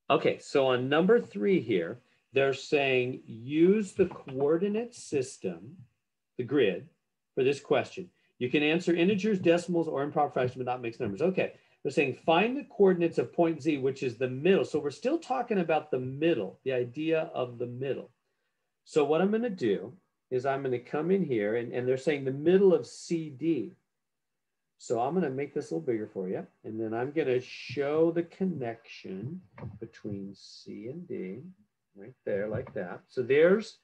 Okay, so on number 3 here, they're saying use the coordinate system, the grid, for this question. You can answer integers, decimals, or improper fractions, but not mixed numbers. Okay, they're saying find the coordinates of point Z, which is the middle. So we're still talking about the middle, the idea of the middle. So what I'm going to do is I'm going to come in here, and they're saying the middle of CD. So I'm going to make this a little bigger for you. And then I'm going to show the connection between C and D right there like that. So there's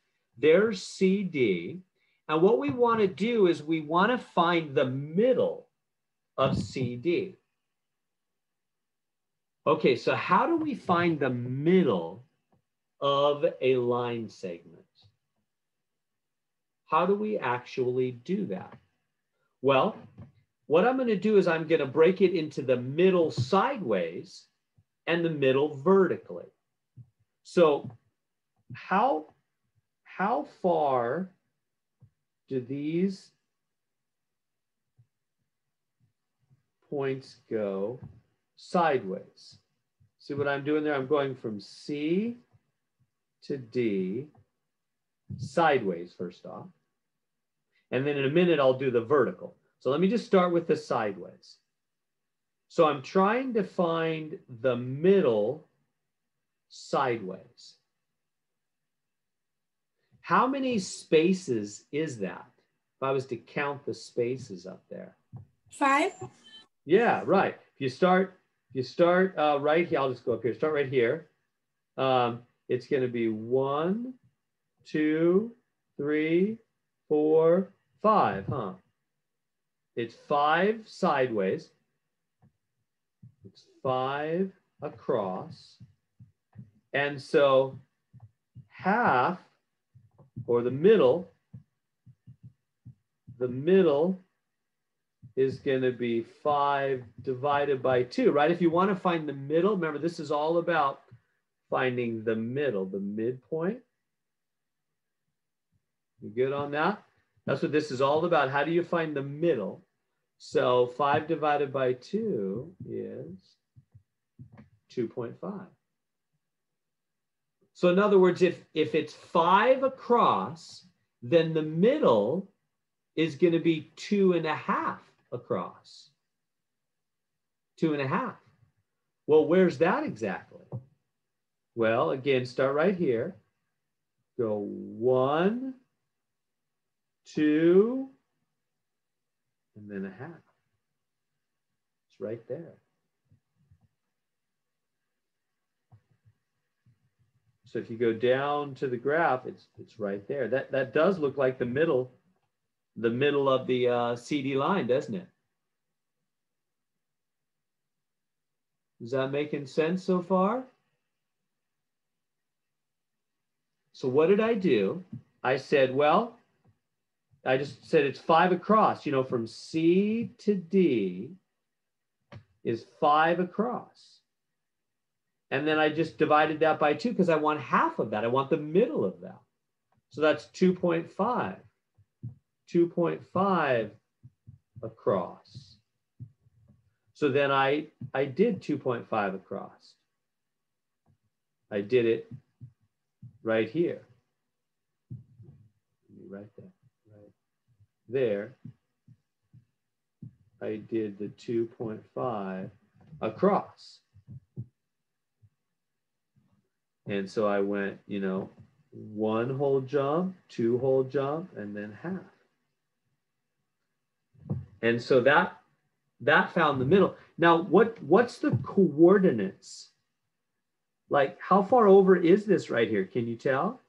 CD. And what we want to do is we want to find the middle of CD. Okay, so how do we find the middle of a line segment? How do we actually do that? Well, what I'm going to do is I'm going to break it into the middle sideways and the middle vertically. So how far do these points go sideways? See what I'm doing there? I'm going from C to D sideways first off. And then in a minute, I'll do the vertical. So let me just start with the sideways. So I'm trying to find the middle sideways. How many spaces is that? If I was to count the spaces up there. 5. Yeah, right. If you start right here, I'll just go up here. Start right here. It's going to be 1, 2, 3, 4, 5, huh? It's 5 sideways. It's 5 across. And so half, or the middle is going to be 5 divided by 2, right? If you want to find the middle, remember this is all about finding the middle, the midpoint. You good on that? That's what this is all about. How do you find the middle? So 5 divided by 2 is 2.5. So in other words, if it's 5 across, then the middle is going to be 2.5 across. 2.5. Well, where's that exactly? Well, again, start right here. Go 1, 2, and then 1/2. It's right there. So if you go down to the graph, it's right there. That does look like the middle of the CD line, doesn't it? Is that making sense so far? So what did I do? I said, well, I just said it's 5 across. You know, from C to D is 5 across. And then I just divided that by 2 because I want half of that. I want the middle of that. So that's 2.5. 2.5 across. So then I did 2.5 across. I did it right here. Right there. Right there. I did the 2.5 across. And so I went, you know, 1 whole jump, 2 whole jump, and then 1/2. And so that found the middle. Now, what's the coordinates? Like, how far over is this right here? Can you tell?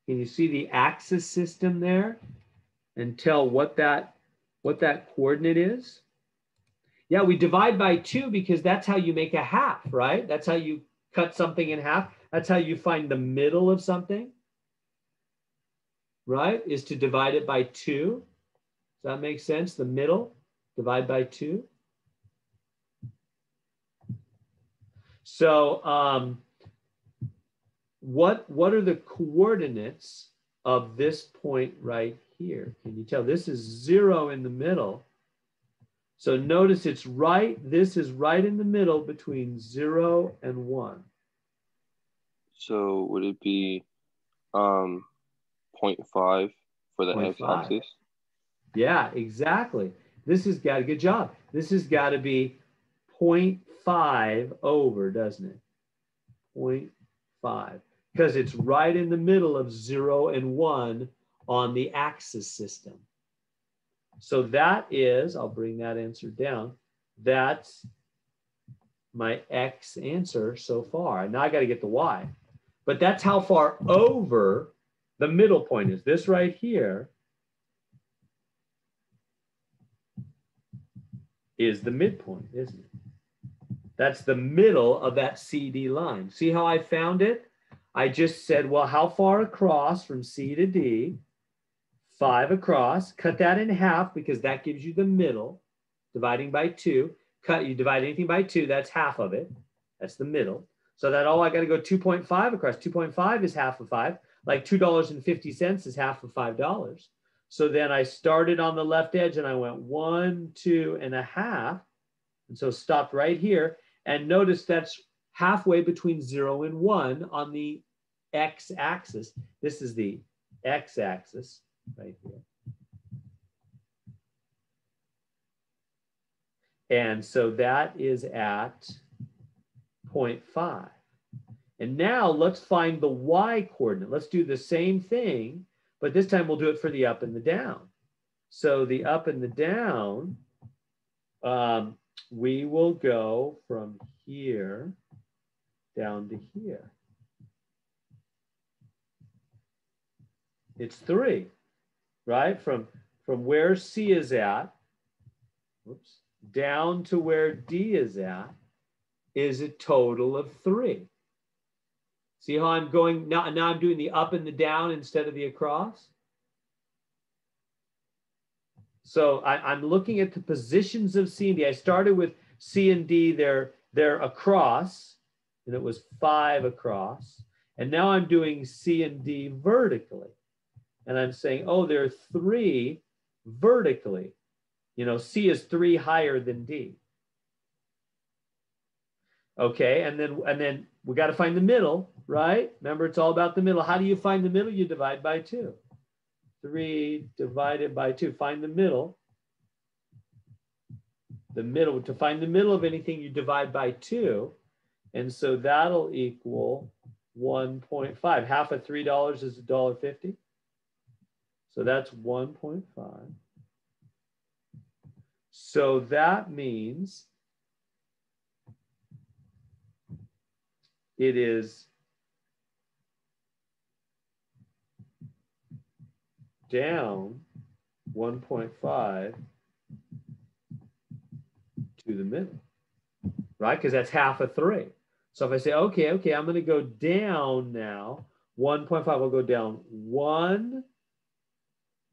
Can you see the axis system there and tell what that coordinate is? Yeah, we divide by 2 because that's how you make a half, right? That's how you cut something in half. That's how you find the middle of something, right? Is to divide it by 2. Does that make sense? The middle, divide by 2. So what are the coordinates of this point right here? Can you tell? This is 0 in the middle. So notice it's right, this is right in the middle between 0 and 1. So would it be 0.5 for the 0.5. x-axis? Yeah, exactly. This has got a good job. This has got to be 0.5 over, doesn't it? 0.5, because it's right in the middle of 0 and 1 on the axis system. So that is, I'll bring that answer down. That's my X answer so far. Now I got to get the Y. But that's how far over the middle point is. This right here is the midpoint, isn't it? That's the middle of that CD line. See how I found it? I just said, well, how far across from C to D? 5 across. Cut that in half because that gives you the middle. Dividing by 2. You divide anything by 2, that's half of it. That's the middle. So that I got to go 2.5 across. 2.5 is half of 5. Like $2.50 is half of $5. So then I started on the left edge and I went 1, 2 and a half. And so stopped right here. And notice that's halfway between 0 and 1 on the x-axis. This is the x-axis right here. And so that is at 0.5. And now let's find the y coordinate. Let's do the same thing, but this time we'll do it for the up and the down. So the up and the down, we will go from here down to here. It's 3, right? From where C is at, whoops, down to where D is at is a total of 3. See how I'm going, now I'm doing the up and the down instead of the across? So I'm looking at the positions of C and D. I started with C and D, they're across, and it was 5 across. And now I'm doing C and D vertically. And I'm saying, oh, there are 3 vertically. You know, C is 3 higher than D. Okay, and then we got to find the middle, right? Remember, it's all about the middle. How do you find the middle? You divide by 2. 3 divided by 2. Find the middle. The middle, to find the middle of anything, you divide by 2. And so that'll equal 1.5. Half of $3 is $1.50. So that's 1.5. So that means it is down 1.5 to the middle, right? Because that's half of 3. So if I say, okay, I'm going to go down now, 1.5 will go down 1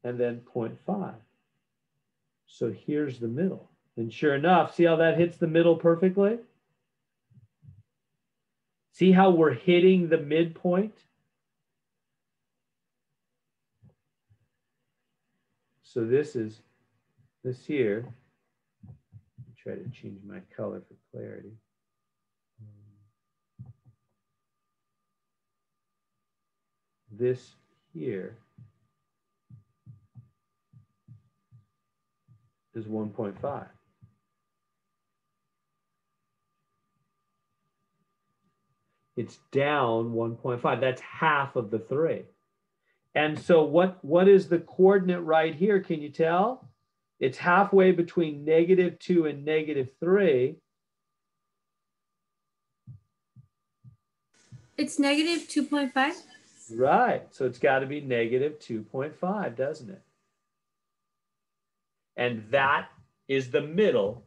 and then 0.5. So here's the middle. And sure enough, see how that hits the middle perfectly? See how we're hitting the midpoint? So this here. Try to change my color for clarity. This here is 1.5. It's down 1.5. That's half of the 3. And so what is the coordinate right here? Can you tell? It's halfway between -2 and -3. It's -2.5. Right. So it's got to be -2.5, doesn't it? And that is the middle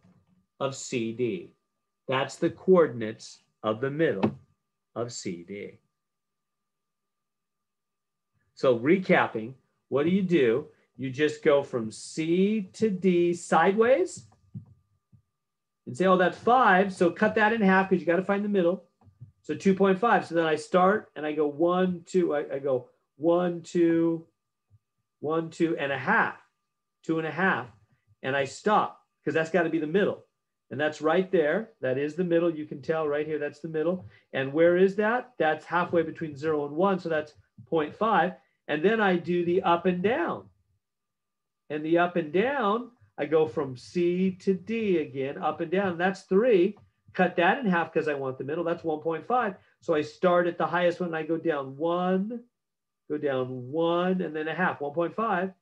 of CD. That's the coordinates of the middle of CD. So recapping, what do? You just go from C to D sideways and say, oh, that's 5. So cut that in half because you got to find the middle. So 2.5. So then I start and I go 1, 2. I go 1, 2, 1, 2 and a half, 2 and a half. And I stop because that's got to be the middle. And that's right there. That is the middle. You can tell right here, that's the middle. And where is that? That's halfway between 0 and 1. So that's 0.5. And then I do the up and down. And the up and down, I go from C to D again, up and down. That's 3. Cut that in half because I want the middle. That's 1.5. So I start at the highest one. And I go down 1, and then a half, 1.5.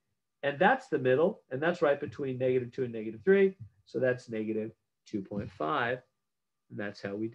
And that's the middle. And that's right between -2 and -3. So that's -2.5. And that's how we do it.